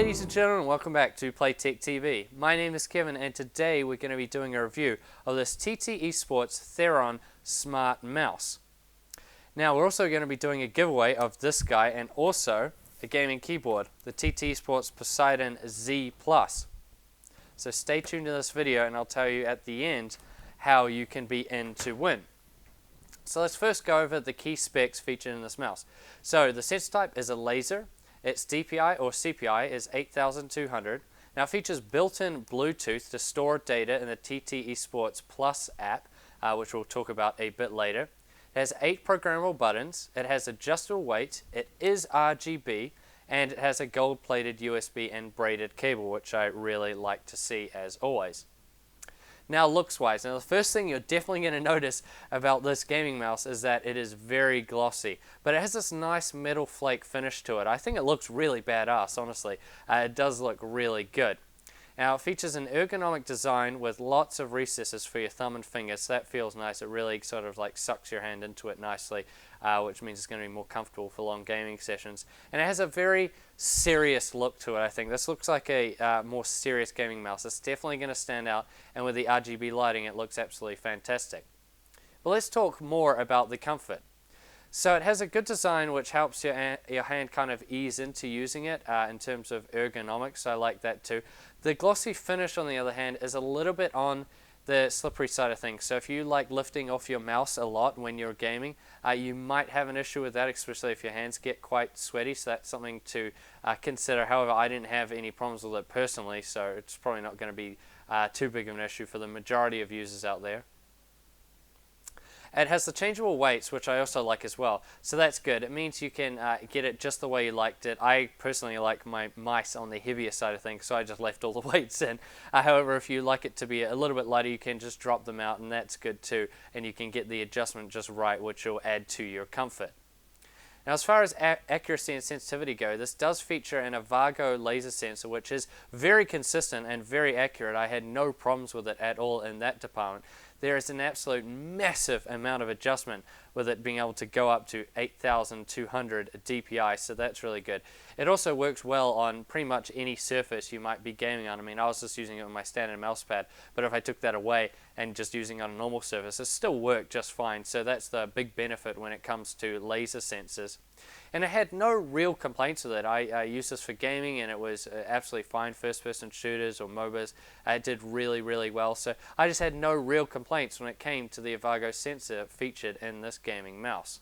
ladies and gentlemen, welcome back to PlaytechNZ. My name is Kevin and today we're going to be doing a review of this TT eSports Theron Smart Mouse. Now we're also going to be doing a giveaway of this guy and also a gaming keyboard, the TT eSports Poseidon Z Plus. So stay tuned to this video and I'll tell you at the end how you can be in to win. So let's first go over the key specs featured in this mouse. So the sensor type is a laser. Its DPI or CPI is 8200. Now it features built-in Bluetooth to store data in the TT eSports Plus app, which we'll talk about a bit later. It has 8 programmable buttons, it has adjustable weight, it is RGB, and it has a gold-plated USB and braided cable, which I really like to see as always. Now looks-wise, now the first thing you're definitely going to notice about this gaming mouse is that it is very glossy, but it has this nice metal flake finish to it. I think it looks really badass, honestly. It does look really good. Now it features an ergonomic design with lots of recesses for your thumb and fingers, so that feels nice. It really sort of like sucks your hand into it nicely, which means it's going to be more comfortable for long gaming sessions. And it has a very serious look to it, I think. This looks like a more serious gaming mouse. It's definitely going to stand out, and with the RGB lighting it looks absolutely fantastic. But let's talk more about the comfort. So it has a good design which helps your hand kind of ease into using it in terms of ergonomics, so I like that too. The glossy finish on the other hand is a little bit on the slippery side of things, so if you like lifting off your mouse a lot when you're gaming, you might have an issue with that, especially if your hands get quite sweaty, so that's something to consider. However, I didn't have any problems with it personally, so it's probably not going to be too big of an issue for the majority of users out there. It has the changeable weights, which I also like as well, so that's good. It means you can get it just the way you liked it. I personally like my mice on the heavier side of things, so I just left all the weights in. However, if you like it to be a little bit lighter, you can just drop them out, and that's good too, and you can get the adjustment just right, which will add to your comfort. Now, as far as accuracy and sensitivity go, this does feature an Avago laser sensor, which is very consistent and very accurate. I had no problems with it at all in that department. There is an absolute massive amount of adjustment with it being able to go up to 8200 DPI, so that's really good. It also works well on pretty much any surface you might be gaming on. I mean, I was just using it with my standard mouse pad, but if I took that away and just using it on a normal surface, it still worked just fine, so that's the big benefit when it comes to laser sensors. And I had no real complaints with it. I used this for gaming and it was absolutely fine. First-person shooters or MOBAs, it did really, really well. So I just had no real complaints when it came to the Avago sensor featured in this gaming mouse.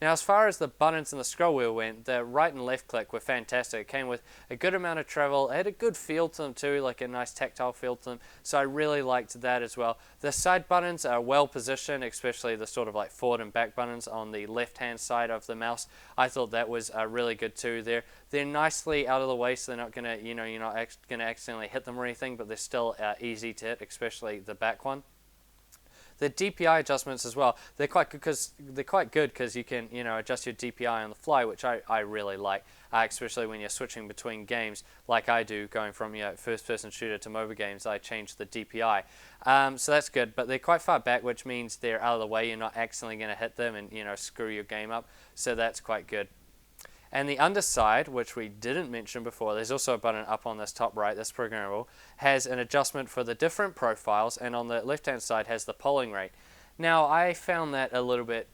Now, as far as the buttons and the scroll wheel went, the right and left click were fantastic. It came with a good amount of travel. It had a good feel to them too, like a nice tactile feel to them, so I really liked that as well. The side buttons are well positioned, especially the sort of like forward and back buttons on the left hand side of the mouse. I thought that was really good too. They're nicely out of the way, so they're not going to, you're not going to accidentally hit them or anything, but they're still easy to hit, especially the back one. The DPI adjustments as well, they're quite good because you can adjust your DPI on the fly, which I really like, especially when you're switching between games like I do, going from first-person shooter to MOBA games. I change the DPI, so that's good. But they're quite far back, which means they're out of the way. You're not accidentally going to hit them and screw your game up. So that's quite good. And the underside, which we didn't mention before, there's also a button up on this top right that's programmable, has an adjustment for the different profiles, and on the left-hand side has the polling rate. Now, I found that a little bit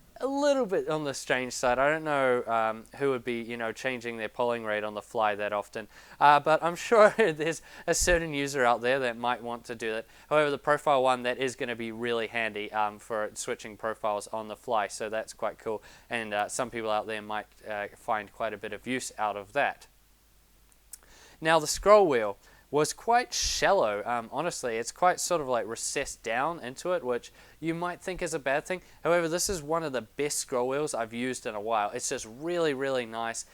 on the strange side. I don't know who would be, changing their polling rate on the fly that often, but I'm sure there's a certain user out there that might want to do that. However, the profile one, that is going to be really handy for switching profiles on the fly, so that's quite cool, and some people out there might find quite a bit of use out of that. Now, the scroll wheel was quite shallow, honestly. It's quite sort of like recessed down into it, which you might think is a bad thing. However, this is one of the best scroll wheels I've used in a while. It's just really, really nice,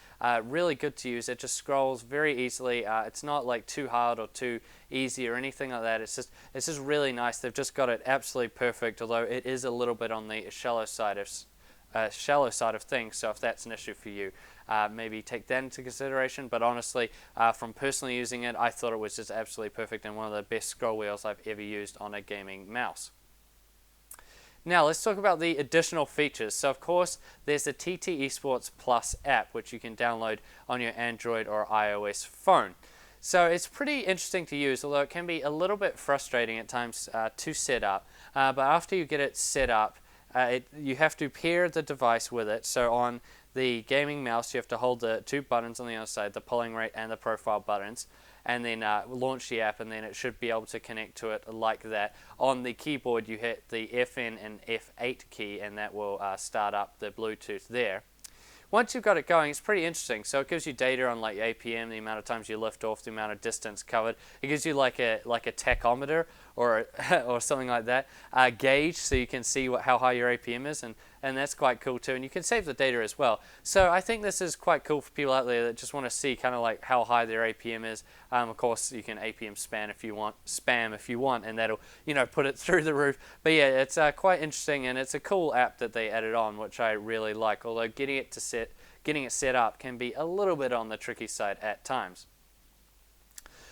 really good to use. It just scrolls very easily. It's not like too hard or too easy or anything like that. It's just really nice. They've just got it absolutely perfect, although it is a little bit on the shallow side of things, so if that's an issue for you, maybe take that into consideration. But honestly, from personally using it, I thought it was just absolutely perfect and one of the best scroll wheels I've ever used on a gaming mouse. Now let's talk about the additional features. So of course there's the TT eSports Plus app, which you can download on your Android or iOS phone. So it's pretty interesting to use, although it can be a little bit frustrating at times to set up. But after you get it set up, you have to pair the device with it. So on the gaming mouse, you have to hold the two buttons on the other side, the polling rate and the profile buttons, and then launch the app, and then it should be able to connect to it like that. On the keyboard, you hit the FN and F8 key, and that will start up the Bluetooth there. Once you've got it going, it's pretty interesting. So it gives you data on like APM, the amount of times you lift off, the amount of distance covered. It gives you like a tachometer or or something like that, gauge, so you can see how high your APM is, and that's quite cool too. And you can save the data as well. So I think this is quite cool for people out there that just want to see kind of like how high their APM is. Of course, you can APM spam if you want, and that'll put it through the roof. But yeah, it's quite interesting, and it's a cool app that they added on, which I really like. Although getting it set up can be a little bit on the tricky side at times.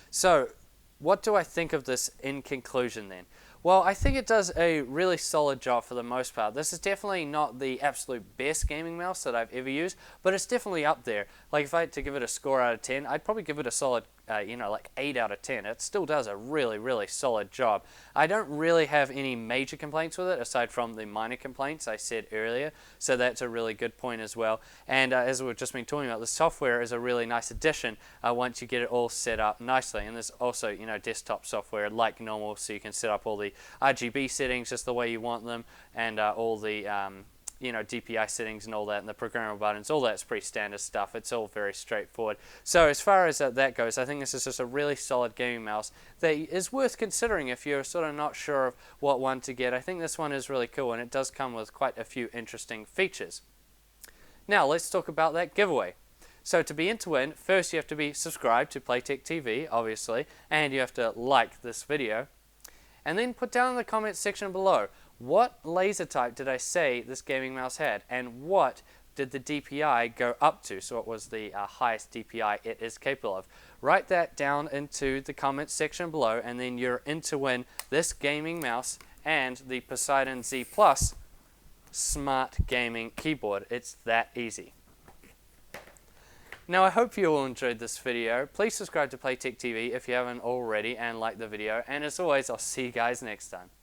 So what do I think of this in conclusion then? Well, I think it does a really solid job for the most part. This is definitely not the absolute best gaming mouse that I've ever used, but it's definitely up there. Like if I had to give it a score out of 10, I'd probably give it a solid, like 8 out of 10. It still does a really, really solid job. I don't really have any major complaints with it, aside from the minor complaints I said earlier, so that's a really good point as well. And as we've just been talking about, the software is a really nice addition once you get it all set up nicely. And there's also, desktop software like normal, so you can set up all the RGB settings just the way you want them, and all the DPI settings and all that, and the programmable buttons, all that's pretty standard stuff. It's all very straightforward. So as far as that goes, I think this is just a really solid gaming mouse that is worth considering if you're sort of not sure of what one to get. I think this one is really cool, and it does come with quite a few interesting features. Now let's talk about that giveaway. So to be in to win, first you have to be subscribed to PlaytechTV, obviously, and you have to like this video. And then put down in the comments section below, what laser type did I say this gaming mouse had, and what did the DPI go up to? So what was the highest DPI it is capable of? Write that down into the comments section below, and then you're in to win this gaming mouse and the Poseidon Z Plus smart gaming keyboard. It's that easy. Now I hope you all enjoyed this video. Please subscribe to PlaytechTV if you haven't already, and like the video. And as always, I'll see you guys next time.